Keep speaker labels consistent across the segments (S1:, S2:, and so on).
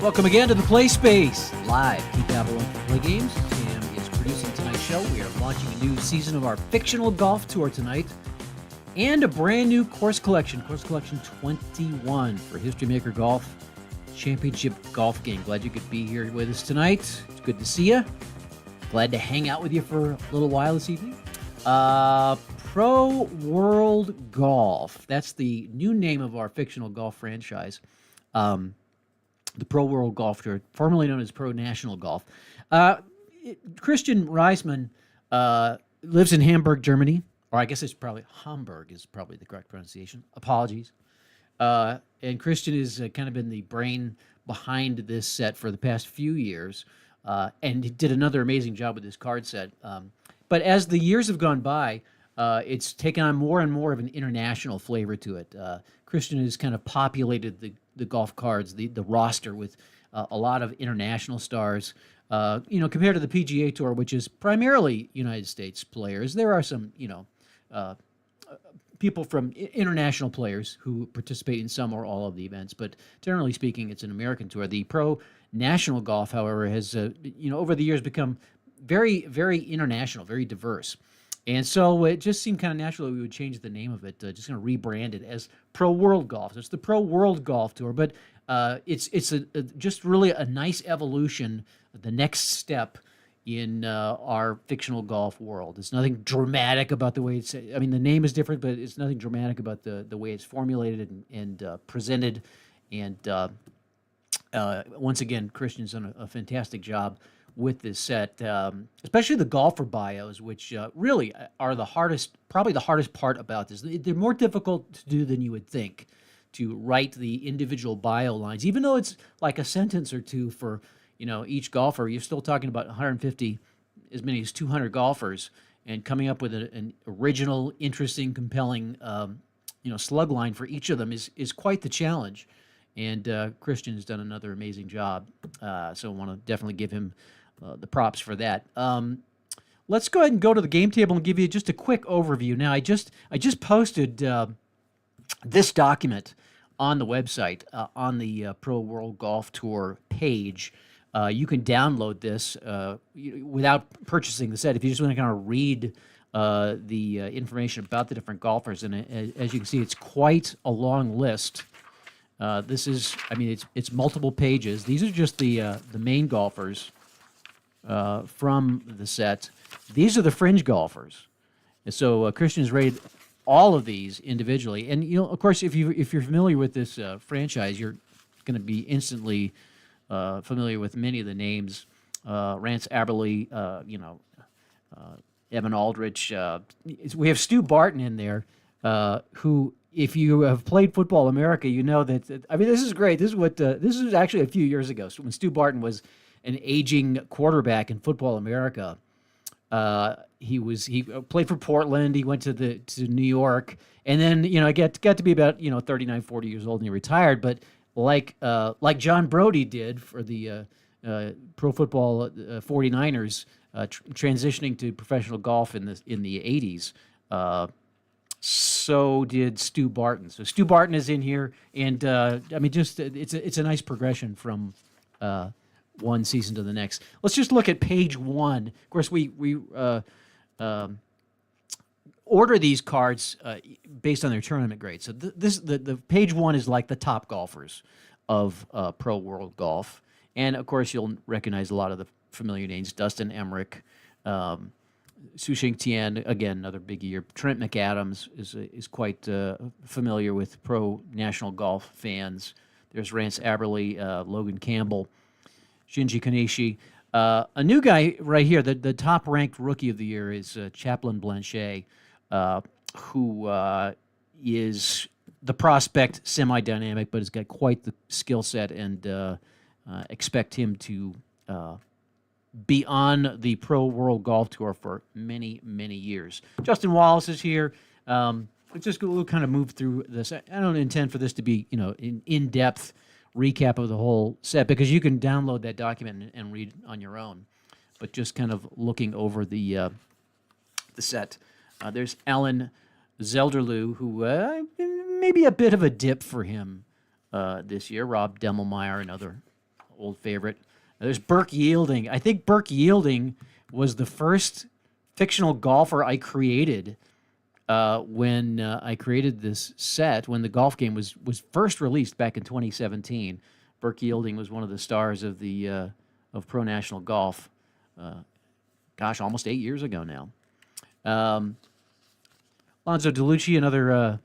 S1: Welcome again to the Play Space, live. Keep Babylon for Play Games. Sam is producing tonight's show. We are launching a new season of our fictional golf tour tonight, and a brand new course collection, Course Collection 21 for History Maker Golf Championship Golf Game. Glad you could be here with us tonight. It's good to see you. Glad to hang out with you for a little while this evening. Pro World Golf. That's the new name of our fictional golf franchise. The Pro World Golf Tour, formerly known as Pro National Golf. Christian Reisman lives in Hamburg, Germany, or I guess it's probably Hamburg is probably the correct pronunciation. Apologies. And Christian has kind of been the brain behind this set for the past few years, and he did another amazing job with this card set. But as the years have gone by, it's taken on more and more of an international flavor to it. Christian has kind of populated the golf cards, the roster with a lot of international stars. Compared to the PGA Tour, which is primarily United States players, there are some, people from international players who participate in some or all of the events. But generally speaking, it's an American tour. The Pro National Golf, however, has, over the years become very, very international, very diverse. And so it just seemed kind of natural that we would change the name of it, just going to rebrand it as Pro World Golf. So it's the Pro World Golf Tour, but it's just really a nice evolution, the next step in our fictional golf world. It's nothing dramatic about the way the name is different, but it's nothing dramatic about the way it's formulated and presented. And once again, Christian's done a fantastic job with this set, especially the golfer bios, which really are probably the hardest part about this. They're more difficult to do than you would think, to write the individual bio lines. Even though it's like a sentence or two for, each golfer, you're still talking about 150, as many as 200 golfers, and coming up with an original, interesting, compelling, slug line for each of them is quite the challenge. And Christian has done another amazing job. So I want to definitely give him the props for that. Let's go ahead and go to the game table and give you just a quick overview. Now, I just posted this document on the website, on the Pro World Golf Tour page. You can download this without purchasing the set. If you just want to kind of read the information about the different golfers, and as you can see, it's quite a long list. This is, it's multiple pages. These are just the main golfers from the set. These are the fringe golfers. And so Christian's rated all of these individually. And, of course, if you're familiar with this franchise, you're going to be instantly familiar with many of the names. Rance Aberley, Evan Aldrich. We have Stu Barton in there, who, if you have played Football America, you know that, this is great. This is actually a few years ago, so when Stu Barton was an aging quarterback in Football America. He played for Portland. He went to New York, and then got to be about 39, 40 years old, and he retired. But like John Brody did for the Pro Football 49ers, transitioning to professional golf in the 80s. So did Stu Barton. So Stu Barton is in here, and it's a nice progression from one season to the next. Let's just look at page one. Of course, we order these cards based on their tournament grades. So the page one is like the top golfers of Pro World Golf, and of course you'll recognize a lot of the familiar names: Dustin Emmerich, Sushing Tian, again another big year. Trent McAdams is quite familiar with Pro National Golf fans. There's Rance Aberley, Logan Campbell, Shinji Konishi. A new guy right here, the top-ranked rookie of the year is Chaplin Blanchet, who is the prospect, semi-dynamic, but has got quite the skill set, and expect him to be on the Pro World Golf Tour for many, many years. Justin Wallace is here. We'll kind of move through this. I don't intend for this to be, an in-depth recap of the whole set, because you can download that document and read on your own. But just kind of looking over the set. There's Alan Zelderloo, who maybe a bit of a dip for him this year. Rob Demmelmeyer, another old favorite. There's Burke Yielding. I think Burke Yielding was the first fictional golfer I created when I created this set, when the golf game was first released back in 2017. Burke Yielding was one of the stars of the of Pro National Golf. Gosh, almost 8 years ago now. Alonzo DeLucci, another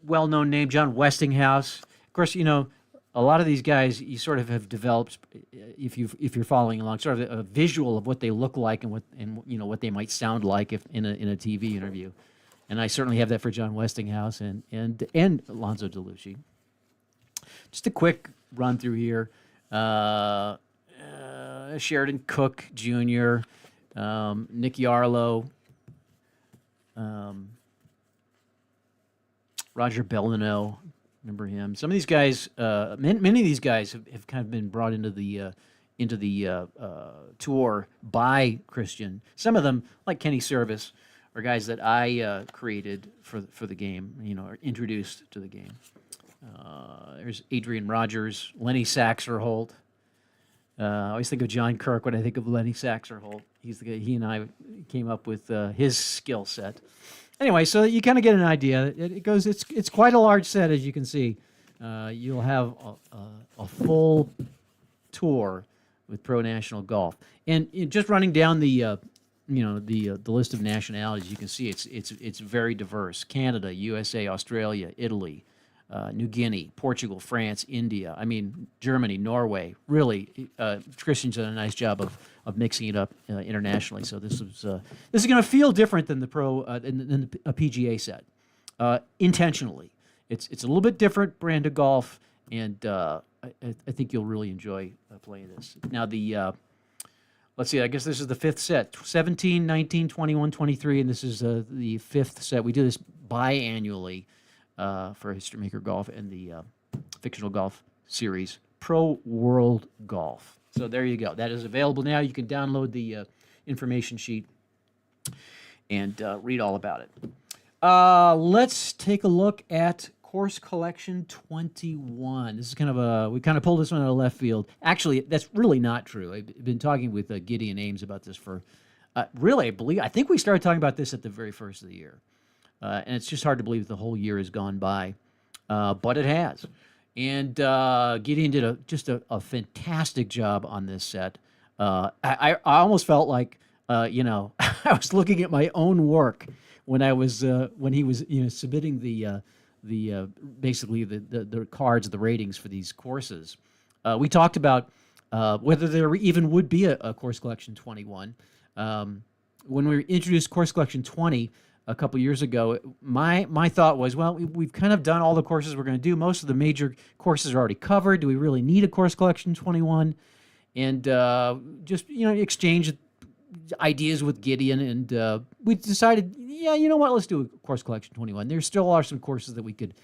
S1: well-known name. John Westinghouse. Of course, you know, a lot of these guys, you sort of have developed, if you're following along, sort of a visual of what they look like and what they might sound like if in a TV interview. And I certainly have that for John Westinghouse and Alonzo DeLucci. Just a quick run through here. Sheridan Cook Jr., Nick Yarlow, Roger Bellino, remember him? Some of these guys, many of these guys have kind of been brought into the tour by Christian. Some of them, like Kenny Service, are guys that I created for the game. You know, or introduced to the game. There's Adrian Rogers, Lenny Saxerholt. I always think of John Kirk when I think of Lenny Saxerholt. He's the guy. He and I came up with his skill set. Anyway, so you kind of get an idea. It's quite a large set, as you can see. You'll have a full tour with Pro National Golf, and just running down the list of nationalities, you can see it's very diverse. Canada, USA, Australia, Italy, New Guinea, Portugal, France, India. I mean, Germany, Norway. Really, Christian's done a nice job of mixing it up internationally. So this is going to feel different than the than a PGA set, intentionally. It's a little bit different brand of golf, and I think you'll really enjoy playing this. Now let's see. I guess this is the fifth set: 17, 19, 21, 23, and this is the fifth set. We do this biannually. For History Maker Golf and the Fictional Golf Series, Pro World Golf. So there you go. That is available now. You can download the information sheet and read all about it. Let's take a look at Course Collection 21. This is we kind of pulled this one out of left field. Actually, that's really not true. I've been talking with Gideon Ames about this for, I think we started talking about this at the very first of the year. And it's just hard to believe the whole year has gone by, but it has. And Gideon did just a fantastic job on this set. I almost felt like I was looking at my own work when he was submitting the basically the cards, the ratings for these courses. We talked about whether there even would be a Course Collection 21. When we introduced Course Collection 20. A couple years ago, my thought was, well, we've kind of done all the courses we're going to do. Most of the major courses are already covered. Do we really need a Course Collection 21? And just exchange ideas with Gideon, and we decided, yeah, you know what? Let's do a Course Collection 21. There still are some courses that we could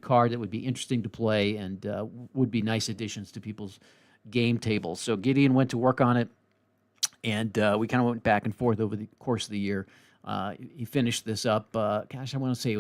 S1: card that would be interesting to play and would be nice additions to people's game tables. So Gideon went to work on it, and we kind of went back and forth over the course of the year. He finished this up. I want to say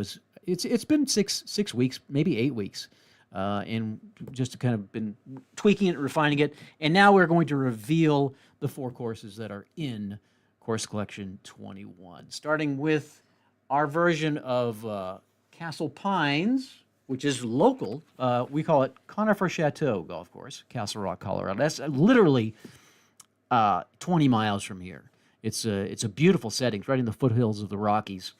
S1: it's been six weeks, maybe 8 weeks, and just kind of been tweaking it, refining it. And now we're going to reveal the 4 courses that are in Course Collection 21, starting with our version of Castle Pines, which is local. We call it Conifer Chateau Golf Course, Castle Rock, Colorado. That's literally 20 miles from here. It's a beautiful setting. It's right in the foothills of the Rockies,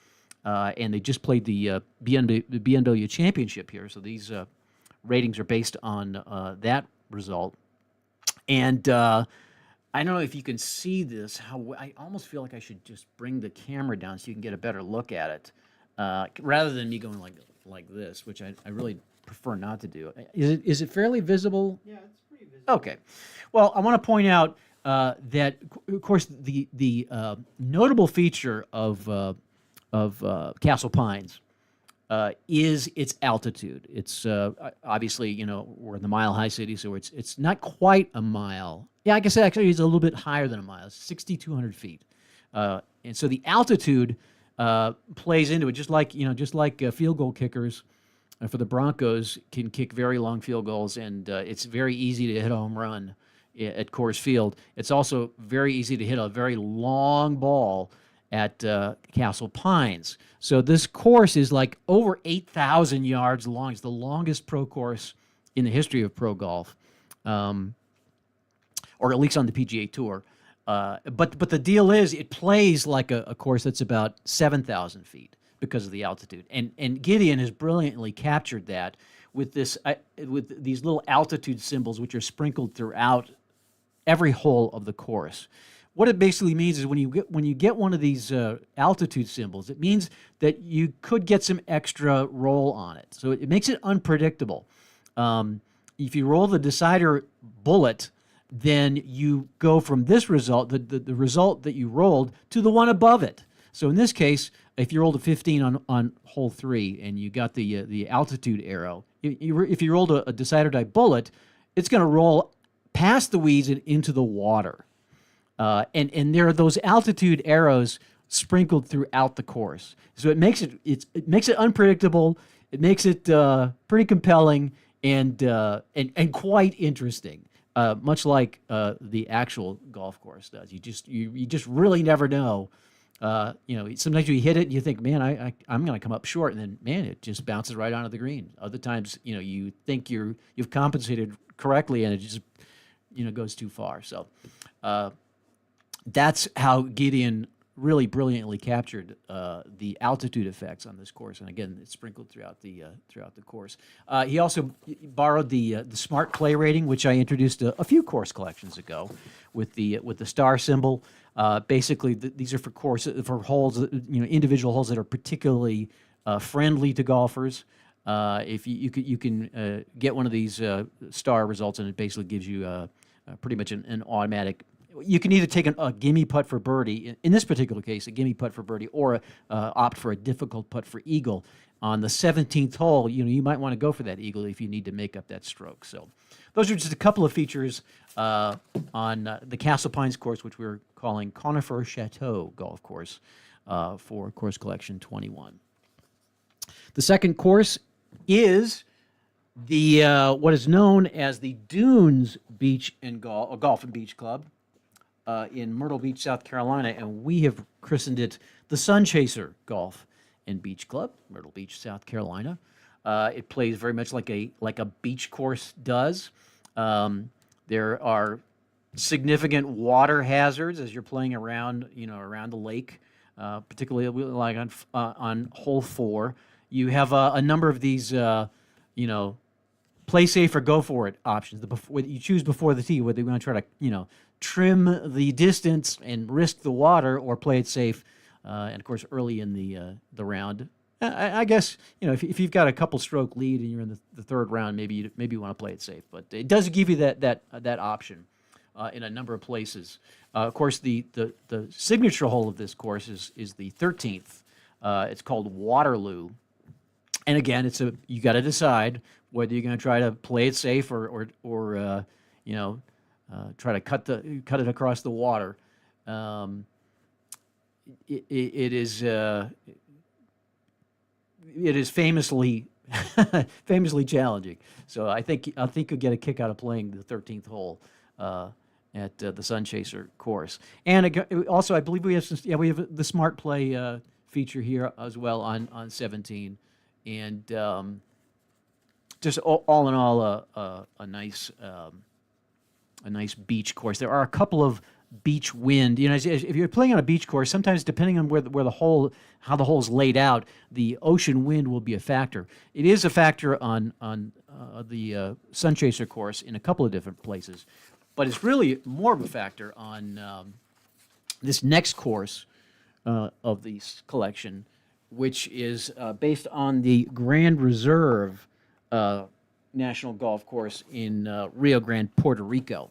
S1: and they just played the BMW Championship here. So these ratings are based on that result. And I don't know if you can see this. I almost feel like I should just bring the camera down so you can get a better look at it, rather than me going like this, which I really prefer not to do. Is it fairly visible?
S2: Yeah, it's pretty visible.
S1: Okay. Well, I want to point out. That, of course, the notable feature of Castle Pines is its altitude. It's obviously, we're in the Mile High City, so it's not quite a mile. Yeah, I guess actually it's a little bit higher than a mile. It's 6,200 feet, and so the altitude plays into it, just like field goal kickers for the Broncos can kick very long field goals, and it's very easy to hit a home run at Coors Field. It's also very easy to hit a very long ball at Castle Pines. So this course is like over 8,000 yards long. It's the longest pro course in the history of pro golf, or at least on the PGA Tour. But the deal is, it plays like a course that's about 7,000 feet because of the altitude. And Gideon has brilliantly captured that with with these little altitude symbols, which are sprinkled throughout every hole of the course. What it basically means is, when you get one of these altitude symbols, it means that you could get some extra roll on it. So it makes it unpredictable. If you roll the decider bullet, then you go from this result, the result that you rolled, to the one above it. So in this case, if you rolled a 15 on hole 3 and you got the altitude arrow, if you rolled a decider die bullet, it's going to roll past the weeds and into the water. And there are those altitude arrows sprinkled throughout the course. So it makes it unpredictable. It makes it pretty compelling and quite interesting. Much like the actual golf course does. You just really never know. Sometimes you hit it and you think, man, I'm going to come up short, and then, man, it just bounces right onto the green. Other times, you think you've compensated correctly, and it just goes too far. So that's how Gideon really brilliantly captured the altitude effects on this course, and again, it's sprinkled throughout the course. He also borrowed the smart play rating, which I introduced a few course collections ago, with the star symbol. Basically, these are for holes, individual holes that are particularly friendly to golfers. If you can get one of these star results, and it basically gives you pretty much an automatic. You can either take a gimme putt for birdie, in this particular case, a gimme putt for birdie, or opt for a difficult putt for eagle. On the 17th hole, you might want to go for that eagle if you need to make up that stroke. So those are just a couple of features on the Castle Pines course, which we're calling Conifer Chateau Golf Course for Course Collection 21. The second course is the what is known as the Dunes Beach and Golf and Beach Club in Myrtle Beach, South Carolina, and we have christened it the Sunchaser Golf and Beach Club, Myrtle Beach, South Carolina. It plays very much like a beach course does. There are significant water hazards as you're playing around the lake, particularly like on hole 4. You have a number of these, play safe or go for it options. You choose before the tee whether you want to try to, trim the distance and risk the water, or play it safe. And of course, early in the round, I guess if you've got a couple stroke lead and you're in the third round, maybe you want to play it safe. But it does give you that option in a number of places. Of course, the signature hole of this course is the 13th. It's called Waterloo, and again, you got to decide whether you're going to try to play it safe or try to cut it across the water. It is famously famously challenging. So I think you'll get a kick out of playing the 13th hole at the Sunchaser course. And also, I believe we have the smart play feature here as well on 17, and just all in all a nice beach course. There are a couple of beach wind. If you're playing on a beach course, sometimes depending on how the hole's laid out, the ocean wind will be a factor. It is a factor on the Sunchaser course in a couple of different places, but it's really more of a factor on this next course of the collection, which is based on the Grand Reserve National Golf Course in Rio Grande, Puerto Rico.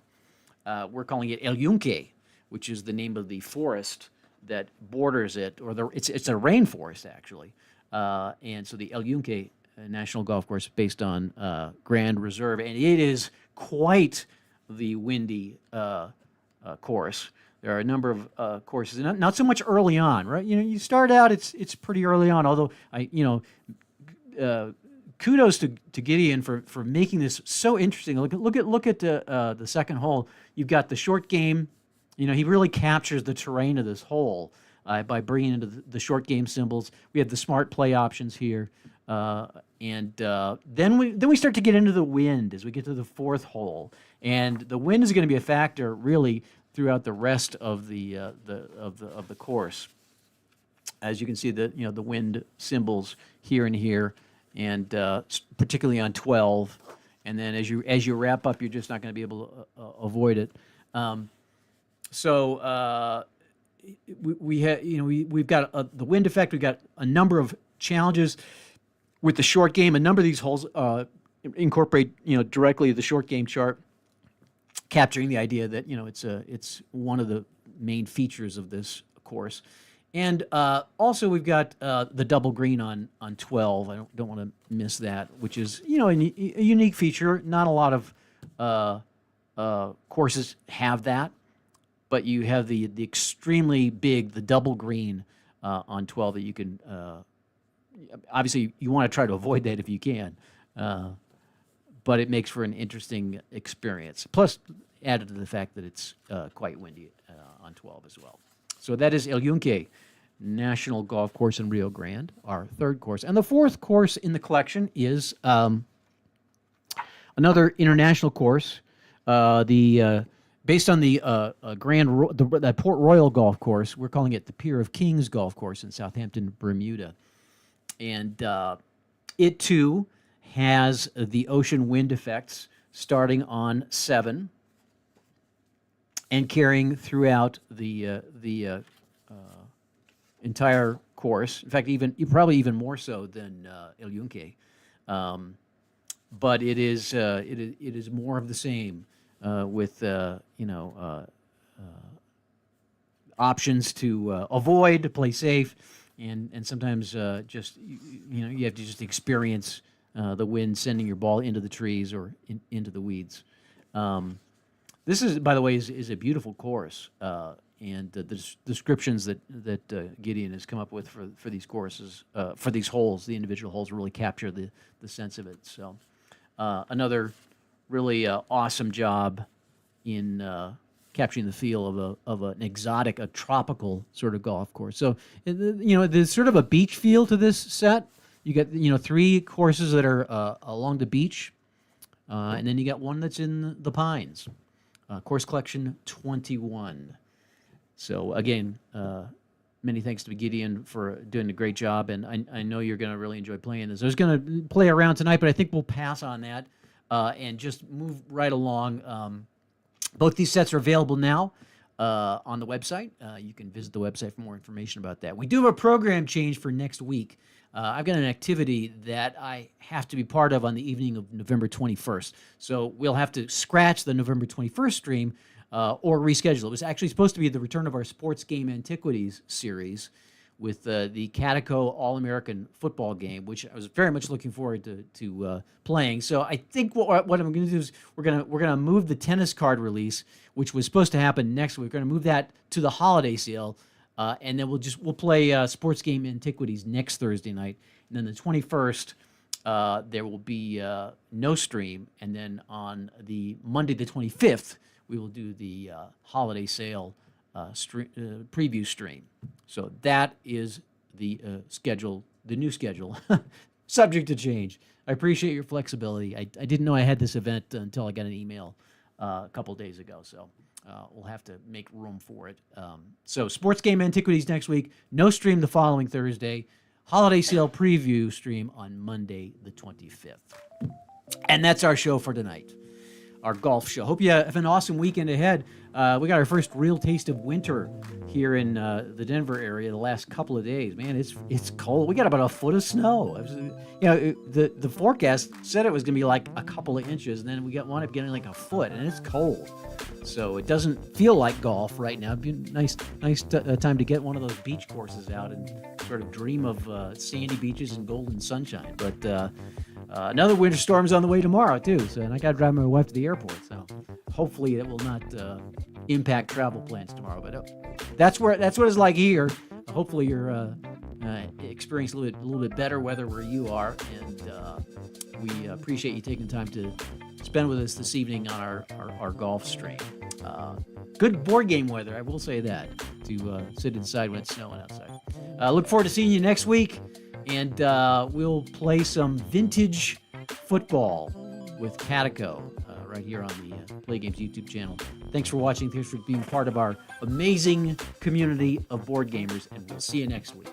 S1: We're calling it El Yunque, which is the name of the forest that borders it, or it's a rainforest actually. And so the El Yunque National Golf Course based on Grand Reserve, and it is quite the windy course. There are a number of courses, not so much early on, right? You start out, it's pretty early on. Although kudos to Gideon for making this so interesting. Look at the second hole. You've got the short game. He really captures the terrain of this hole by bringing into the short game symbols. We have the smart play options here, and then we start to get into the wind as we get to the fourth hole, and the wind is going to be a factor really throughout the rest of the course. As you can see, the wind symbols here and here, and particularly on 12, and then as you wrap up, you're just not going to be able to avoid it. We've got the wind effect. We've got a number of challenges with the short game. A number of these holes incorporate directly the short game chart, capturing the idea that it's one of the main features of this course. And also we've got the double green on 12. I don't want to miss that, which is a unique feature. Not a lot of courses have that, but you have the extremely big, the double green on 12 that you can. Obviously, you want to try to avoid that if you can, but it makes for an interesting experience. Plus, added to the fact that it's quite windy on 12 as well. So that is Elun National Golf Course in Rio Grande, our third course. And the fourth course in the collection is another international course, based on the Port Royal Golf Course. We're calling it the Pier of Kings Golf Course in Southampton, Bermuda. And it, too, has the ocean wind effects starting on 7 and carrying throughout the entire course. In fact, probably even more so than Elun. But it is more of the same with options to avoid, to play safe, and sometimes just you have to just experience the wind sending your ball into the trees or into the weeds. This is, by the way, is a beautiful course, and the descriptions that Gideon has come up with for these courses, for these holes, the individual holes really capture the sense of it. So another really awesome job in capturing the feel of an exotic, a tropical sort of golf course. So there's sort of a beach feel to this set. You get 3 courses that are along the beach, and then you got one that's in the pines. Course collection 21. So again, many thanks to Gideon for doing a great job, and I know you're going to really enjoy playing this. I was going to play around tonight, but I think we'll pass on that and just move right along. Both these sets are available now on the website. You can visit the website for more information about that. We do have a program change for next week. I've got an activity that I have to be part of on the evening of November 21st. So we'll have to scratch the November 21st stream or reschedule. It was actually supposed to be the return of our Sports Game Antiquities series with the Catico All-American football game, which I was very much looking forward to playing. So I think what I'm going to do is we're gonna move the tennis card release, which was supposed to happen next week. We're going to move that to the holiday sale. And then we'll play Sports Game Antiquities next Thursday night. And then the 21st, there will be no stream. And then on the Monday the 25th, we will do the holiday sale preview stream. So that is the schedule, the new schedule, subject to change. I appreciate your flexibility. I didn't know I had this event until I got an email a couple days ago. So we'll have to make room for it. So Sports Game Antiquities next week. No stream the following Thursday. Holiday sale preview stream on Monday the 25th. And that's our show for tonight. Our golf show. Hope you have an awesome weekend ahead. We got our first real taste of winter here in the Denver area the last couple of days. Man, it's cold. We got about a foot of snow. The forecast said it was going to be like a couple of inches, and then we wound up getting like a foot, and it's cold. So it doesn't feel like golf right now. It'd be a nice time to get one of those beach courses out and sort of dream of sandy beaches and golden sunshine. But another winter storm's on the way tomorrow too. So, and I got to drive my wife to the airport. So hopefully it will not impact travel plans tomorrow. But that's what it's like here. Hopefully you're experience a little bit better weather where you are, and we appreciate you taking time to spend with us this evening on our golf stream. Good board game weather, I will say that, to sit inside when it's snowing outside. Look forward to seeing you next week, and we'll play some vintage football with Catico right here on the Play Games YouTube channel. Thanks for watching. Thanks for being part of our amazing community of board gamers, and we'll see you next week.